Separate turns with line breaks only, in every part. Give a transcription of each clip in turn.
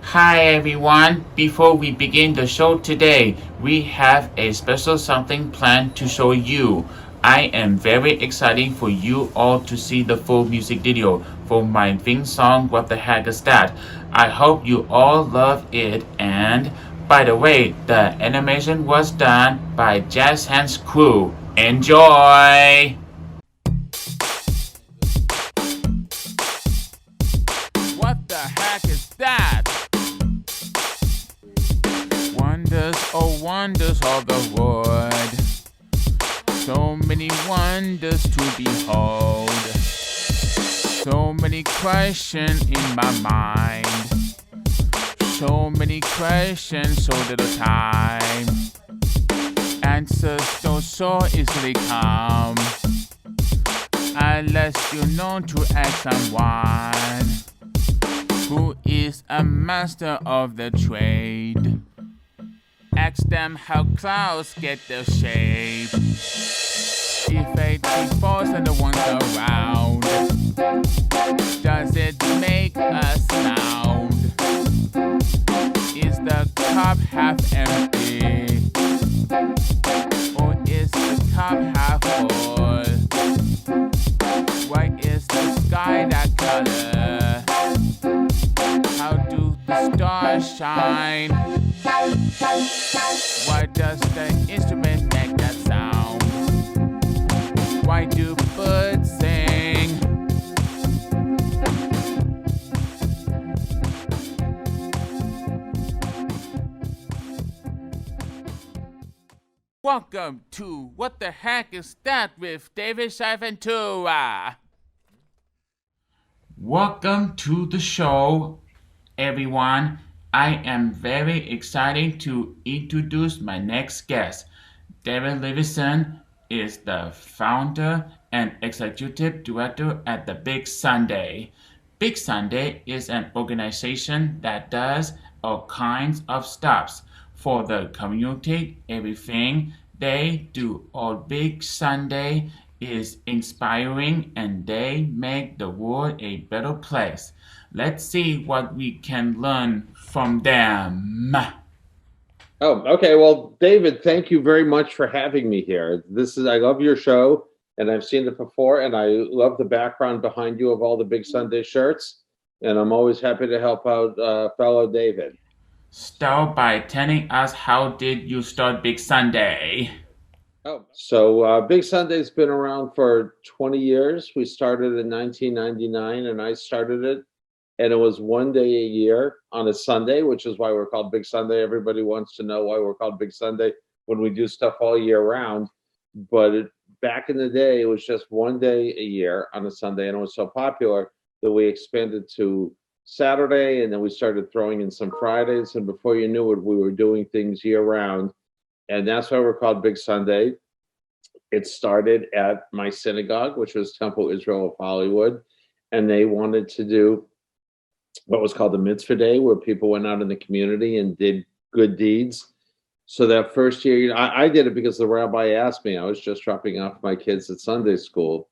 Hi everyone, before we begin the show today, we have a special something planned to show you. I am very excited for you all to see the full music video for my theme song What the Heck Is That? I hope you all love it, and by the way, the animation was done by Jazz Hands Crew. Enjoy! What the heck is that? Wonders, oh wonders of the world. So many wonders to behold. So many questions in my mind. So many questions, so little time. Answers don't so easily come unless you know to ask someone who is a master of the trade. Ask them how clouds get their shape. If a tree falls and the ones around, does it make a sound? Is the cup half empty? Or is the cup half full? Why is the sky that color? How do the stars shine? Why does the instrument make that sound? Why do birds sing? Welcome to What the Heck Is That with David Shai Ventura. Welcome to the show, everyone. I am very excited to introduce my next guest. David Levison is the founder and executive director at the Big Sunday. Big Sunday is an organization that does all kinds of stuff for the community. Everything they do on Big Sunday is inspiring and they make the world a better place. Let's see what we can learn from them.
Oh, okay. Well, David, thank you very much for having me here. I love your show and I've seen it before and I love the background behind you of all the Big Sunday shirts. And I'm always happy to help out fellow David.
Start by telling us how did you start Big Sunday?
Big Sunday's been around for 20 years. We started in 1999 and I started it. And it was one day a year on a Sunday, which is why we're called Big Sunday. Everybody wants to know why we're called Big Sunday when we do stuff all year round. Back in the day, it was just one day a year on a Sunday, and it was so popular that we expanded to Saturday, and then we started throwing in some Fridays. And before you knew it, we were doing things year round, and that's why we're called Big Sunday. It started at my synagogue, which was Temple Israel of Hollywood, and they wanted to do what was called the Mitzvah Day, where people went out in the community and did good deeds. So that first year, I did it because the rabbi asked me. I was just dropping off my kids at Sunday school.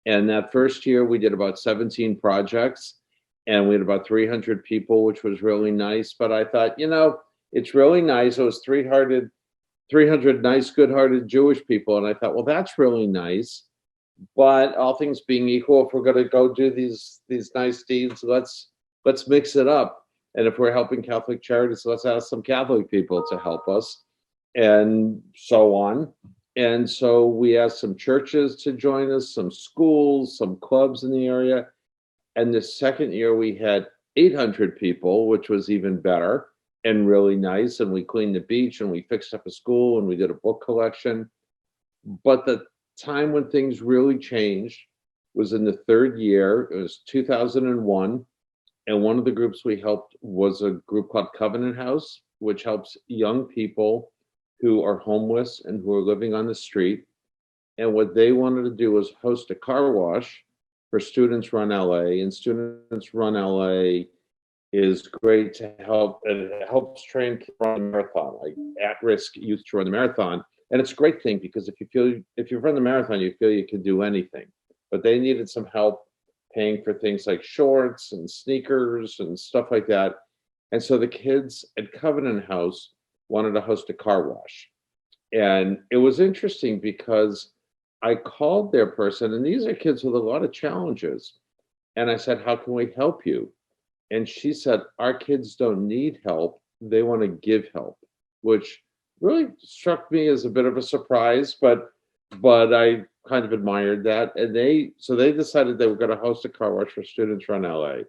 And that first year, we did about 17 projects and we had about 300 people, which was really nice. But I thought, it's really nice. It was 300 nice, good hearted Jewish people. And I thought, well, that's really nice. But all things being equal, if we're going to go do these nice deeds, let's mix it up. And if we're helping Catholic charities, let's ask some Catholic people to help us, and so on. And so we asked some churches to join us, some schools, some clubs in the area. And the second year we had 800 people, which was even better and really nice. And we cleaned the beach and we fixed up a school and we did a book collection. But the time when things really changed was in the third year. It was 2001. And one of the groups we helped was a group called Covenant House, which helps young people who are homeless and who are living on the street. And what they wanted to do was host a car wash for Students Run LA. And Students Run LA is great to help. It helps train kids to run a marathon, like at-risk youth to run the marathon. And it's a great thing because if you run the marathon, you feel you can do anything. But they needed some help paying for things like shorts and sneakers and stuff like that. And so the kids at Covenant House wanted to host a car wash. And it was interesting because I called their person, and these are kids with a lot of challenges. And I said, "How can we help you?" And she said, "Our kids don't need help. They want to give help," which really struck me as a bit of a surprise, but I kind of admired that. And they decided they were going to host a car wash for students around LA.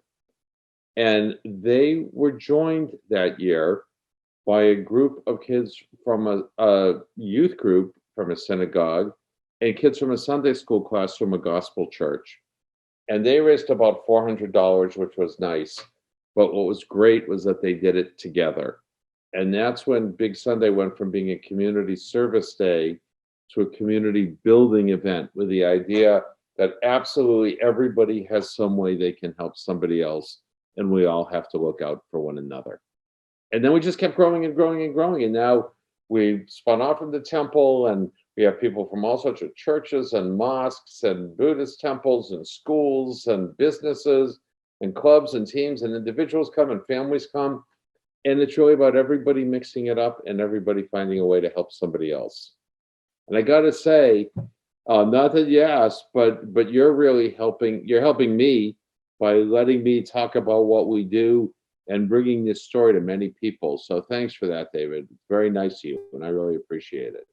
And they were joined that year by a group of kids from a youth group from a synagogue and kids from a Sunday school class from a gospel church. And they raised about $400, which was nice. But what was great was that they did it together. And that's when Big Sunday went from being a community service day to a community building event with the idea that absolutely everybody has some way they can help somebody else. And we all have to look out for one another. And then we just kept growing and growing and growing. And now we spun off from the temple, and we have people from all sorts of churches and mosques and Buddhist temples and schools and businesses and clubs and teams and individuals come and families come. And it's really about everybody mixing it up and everybody finding a way to help somebody else. And I got to say, not that you asked, but you're really helping. You're helping me by letting me talk about what we do and bringing this story to many people. So thanks for that, David. Very nice of you, and I really appreciate it.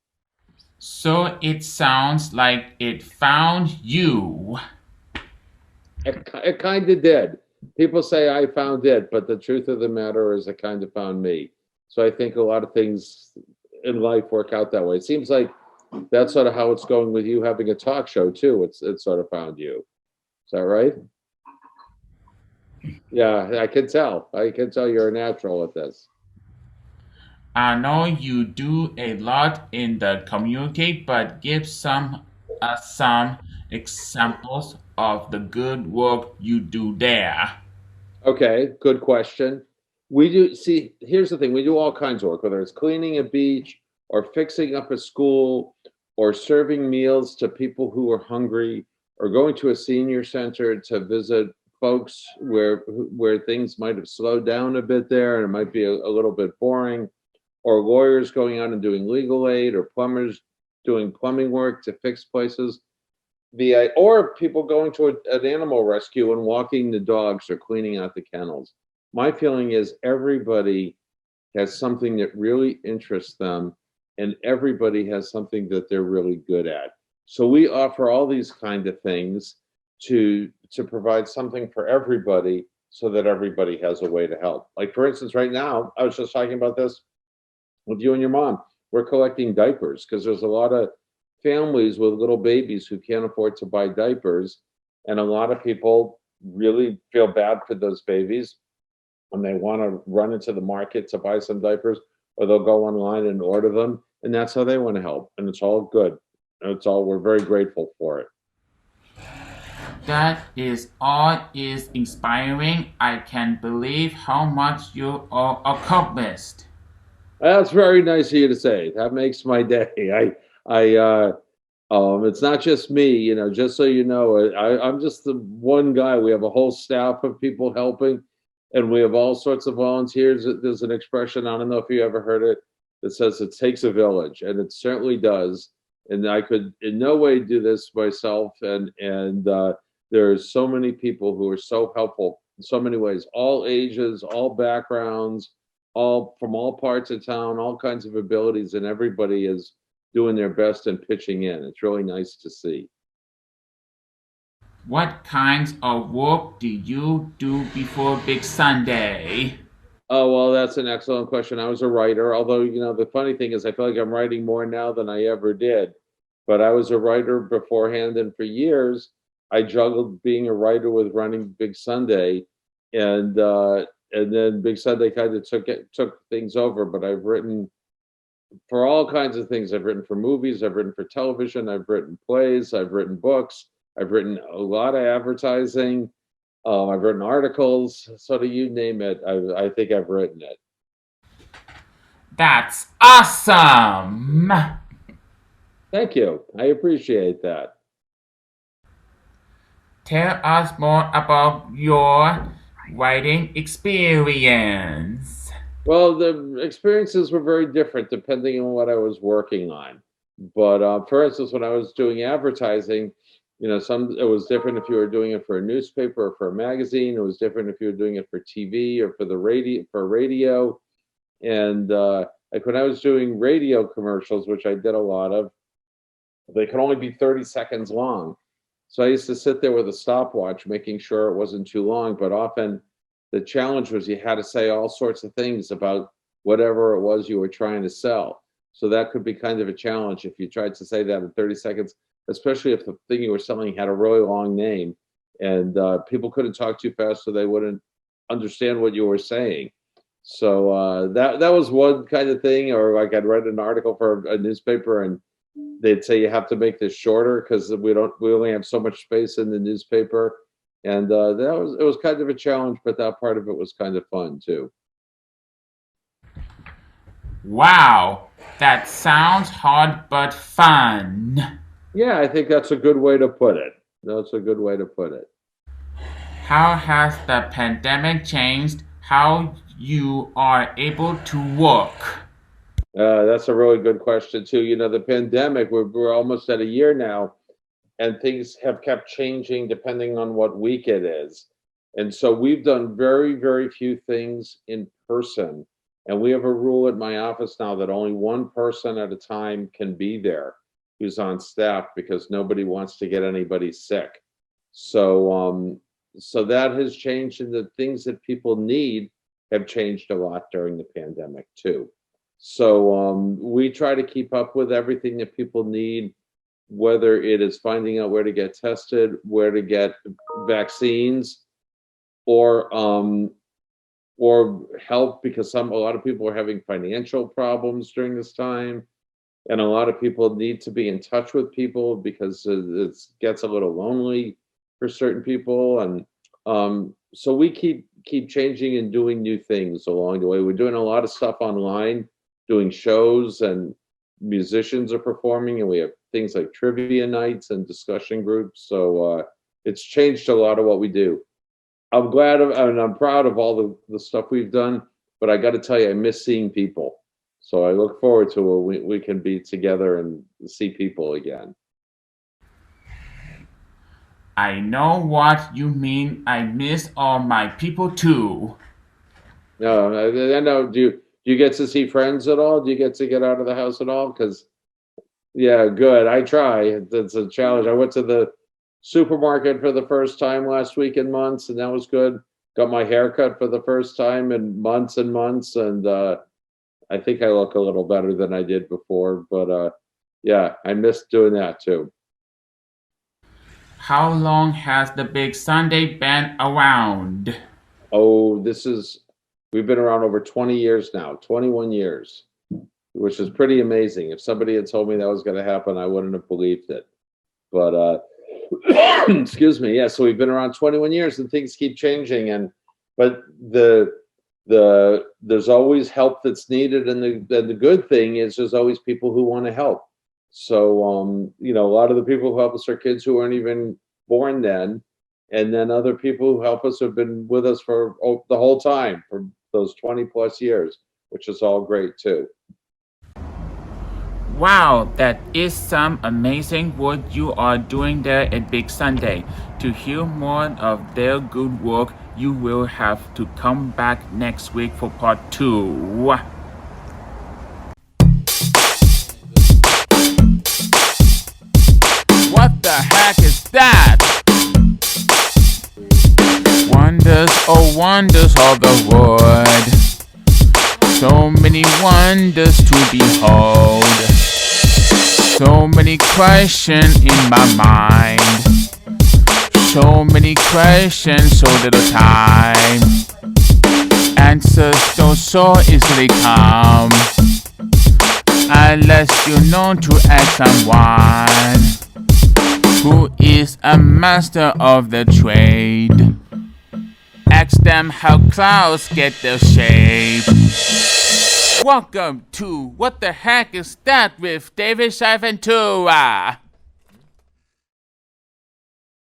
So it sounds like it found you.
It kind of did. People say I found it, but the truth of the matter is it kind of found me. So I think a lot of things in life work out that way. It seems like that's sort of how it's going with you having a talk show too. It's sort of found you. Is that right? Yeah, I can tell. I can tell you're a natural at this.
I know you do a lot in the community, but give some examples of the good work you do there.
Okay, good question. We do see, here's the thing, we do all kinds of work, whether it's cleaning a beach or fixing up a school or serving meals to people who are hungry or going to a senior center to visit folks where things might have slowed down a bit there and it might be a little bit boring, or lawyers going out and doing legal aid, or plumbers doing plumbing work to fix places. Or people going to an animal rescue and walking the dogs or cleaning out the kennels. My feeling is everybody has something that really interests them, and everybody has something that they're really good at. So we offer all these kind of things to provide something for everybody, so that everybody has a way to help. Like for instance, right now, I was just talking about this with you and your mom. We're collecting diapers because there's a lot of families with little babies who can't afford to buy diapers. And a lot of people really feel bad for those babies and they want to run into the market to buy some diapers, or they'll go online and order them. And that's how they want to help. And it's all good. We're very grateful for it.
That is all is inspiring. I can't believe how much you are accomplished.
That's very nice of you to say. That makes my day. It's not just me, just so you know, I'm just the one guy. We have a whole staff of people helping, and we have all sorts of volunteers. There's an expression, I don't know if you ever heard it, that says it takes a village, and it certainly does. And I could in no way do this myself. And there's so many people who are so helpful in so many ways, all ages, all backgrounds, all from all parts of town, all kinds of abilities, and everybody is doing their best and pitching in. It's really nice to see.
What kinds of work do you do before Big Sunday?
Oh, well, that's an excellent question. I was a writer, although, the funny thing is I feel like I'm writing more now than I ever did. But I was a writer beforehand, and for years I juggled being a writer with running Big Sunday, and then Big Sunday kind of took things over. But I've written for all kinds of things. I've written for movies, I've written for television, I've written plays, I've written books, I've written a lot of advertising. I've written articles, sort of you name it. I think I've written it.
That's awesome!
Thank you. I appreciate that.
Tell us more about your writing experience?
Well, the experiences were very different depending on what I was working on. But for instance, when I was doing advertising, some it was different if you were doing it for a newspaper or for a magazine. It was different if you were doing it for TV or for the radio. And like when I was doing radio commercials, which I did a lot of, they could only be 30 seconds long. So I used to sit there with a stopwatch, making sure it wasn't too long. But often the challenge was you had to say all sorts of things about whatever it was you were trying to sell. So that could be kind of a challenge if you tried to say that in 30 seconds, especially if the thing you were selling had a really long name and people couldn't talk too fast so they wouldn't understand what you were saying. So that was one kind of thing. Or like I'd read an article for a newspaper and they'd say you have to make this shorter because we only have so much space in the newspaper. And it was kind of a challenge, but that part of it was kind of fun too.
Wow, that sounds hard but fun.
Yeah, I think that's a good way to put it. That's a good way to put it.
How has the pandemic changed how you are able to work?
That's a really good question too. The pandemic, we're almost at a year now, and things have kept changing depending on what week it is. And so we've done very, very few things in person. And we have a rule at my office now that only one person at a time can be there who's on staff because nobody wants to get anybody sick. So that has changed, and the things that people need have changed a lot during the pandemic too. So we try to keep up with everything that people need, whether it is finding out where to get tested, where to get vaccines, or help, because a lot of people are having financial problems during this time, and a lot of people need to be in touch with people because it gets a little lonely for certain people. And so we keep changing and doing new things along the way. We're doing a lot of stuff online, doing shows, and musicians are performing, and we have things like trivia nights and discussion groups. So it's changed a lot of what we do. I'm glad and I'm proud of all the stuff we've done, but I got to tell you, I miss seeing people. So I look forward to when we can be together and see people again.
I know what you mean. I miss all my people too.
No, I know. Do you get to see friends at all? Do you get to get out of the house at all? Because yeah, good. I try. It's a challenge. I went to the supermarket for the first time last week in months, and that was good. Got my hair cut for the first time in months and months, and I think I look a little better than I did before. But yeah, I miss doing that too.
How long has the Big Sunday been around?
Oh, we've been around over 20 years now, 21 years, which is pretty amazing. If somebody had told me that was going to happen, I wouldn't have believed it. But excuse me. Yeah, so we've been around 21 years, and things keep changing. But there's always help that's needed, and the good thing is there's always people who want to help. So a lot of the people who help us are kids who weren't even born then, and then other people who help us have been with us for the whole time, for those 20 plus years, which is all great too.
Wow, that is some amazing work you are doing there at Big Sunday. To hear more of their good work, you will have to come back next week for part 2. What the heck is that? Wonders, oh wonders of the world. So many wonders to behold. So many questions in my mind. So many questions, so little time. Answers don't so easily come unless you know to ask someone who is a master of the trade. Ask them how clouds get their shape. Welcome to What the Heck Is That with David Shai Ventura.